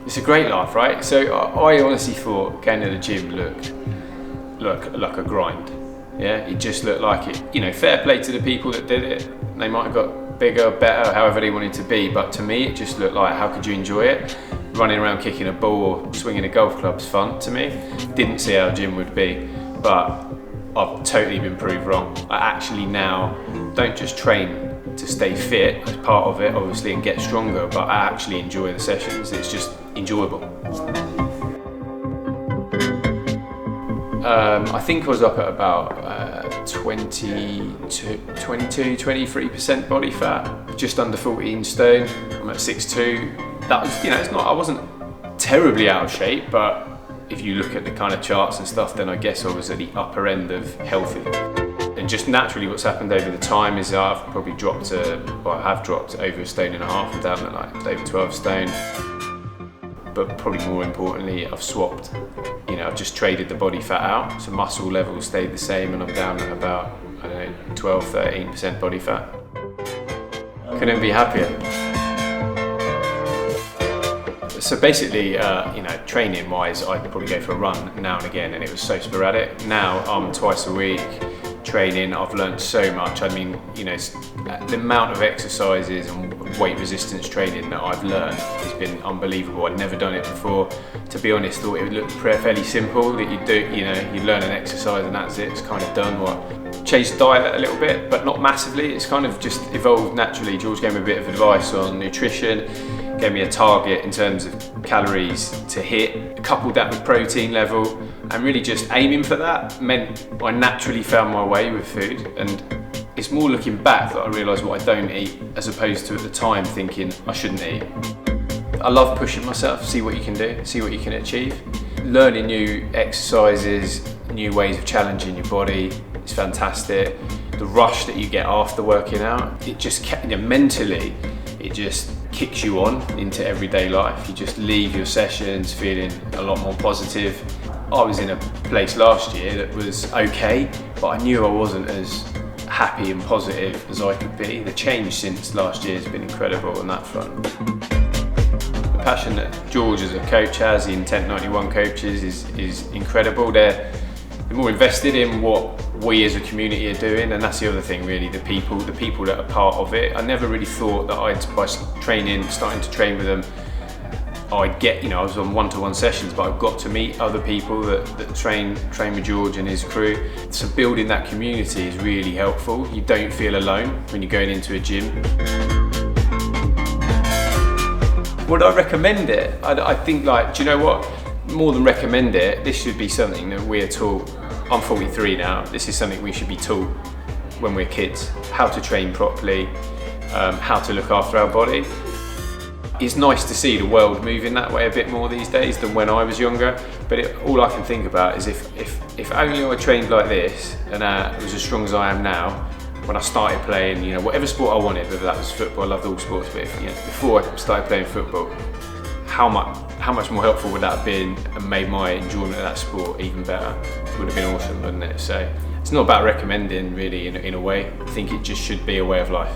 It's a great life, right? So I honestly thought going to the gym looked like a grind. Yeah, it just looked like it. You know, fair play to the people that did it. They might have got bigger, better, however they wanted to be. But to me, it just looked like, how could you enjoy it? Running around kicking a ball or swinging a golf club's fun to me. Didn't see how a gym would be, but I've totally been proved wrong. I actually now don't just train to stay fit as part of it, obviously, and get stronger, but I actually enjoy the sessions. It's just enjoyable. I think I was up at about 22, 23% body fat, just under 14 stone. I'm at 6'2". That was, you know, I wasn't terribly out of shape, but if you look at the kind of charts and stuff, then I guess I was at the upper end of healthy. And just naturally what's happened over the time is I've probably dropped I have dropped over 1.5 stone. I'm down at like over 12 stone. But probably more importantly, I've swapped. You know, I've just traded the body fat out, so muscle levels stayed the same, and I'm down at about, I don't know, 12, 13% body fat. Couldn't be happier. So basically, you know, training wise, I'd probably go for a run now and again, and it was so sporadic. Now I'm twice a week training. I've learned so much. I mean, you know, the amount of exercises and weight resistance training that I've learned has been unbelievable. I'd never done it before. To be honest, thought it would look fairly simple, that you do, you know, you learn an exercise and that's it, it's kind of done. What, changed diet a little bit, but not massively. It's kind of just evolved naturally. George gave me a bit of advice on nutrition, gave me a target in terms of calories to hit, coupled that with protein level, and really just aiming for that meant I naturally found my way with food. And it's more looking back that I realised what I don't eat, as opposed to at the time thinking I shouldn't eat. I love pushing myself, see what you can do, see what you can achieve. Learning new exercises, new ways of challenging your body is fantastic. The rush that you get after working out, it just, you know, mentally, it just kicks you on into everyday life. You just leave your sessions feeling a lot more positive. I was in a place last year that was okay, but I knew I wasn't as happy and positive as I could be. The change since last year has been incredible on that front. The passion that George as a coach has, the Intent91 coaches, is incredible. They're more invested in what we as a community are doing, and that's the other thing really, the people that are part of it. I never really thought that by starting to train with them, I'd get, you know, I was on one-to-one sessions, but I've got to meet other people that train with George and his crew. So building that community is really helpful. You don't feel alone when you're going into a gym. Would I recommend it? I think, like, do you know what? More than recommend it, this should be something that we're taught. I'm 43 now, this is something we should be taught when we're kids. How to train properly, how to look after our body. It's nice to see the world moving that way a bit more these days than when I was younger, but all I can think about is if only I trained like this and was as strong as I am now when I started playing, you know, whatever sport I wanted, whether that was football. I loved all sports, but you know, before I started playing football, how much more helpful would that have been and made my enjoyment of that sport even better? It would have been awesome, wouldn't it? So it's not about recommending really in a way. I think it just should be a way of life.